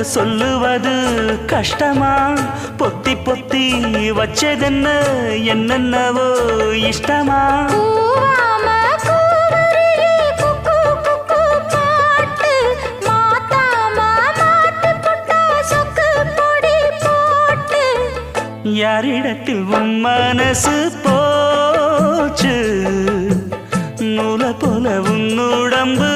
சொல்லுவது கஷ்டமா பொத்தி பொத்தி வச்சதென்ன என்னென்னவோ இஷ்டமா யாரிடத்தில் உன் மனசு போச்சு நூலை போல உன் உடம்பு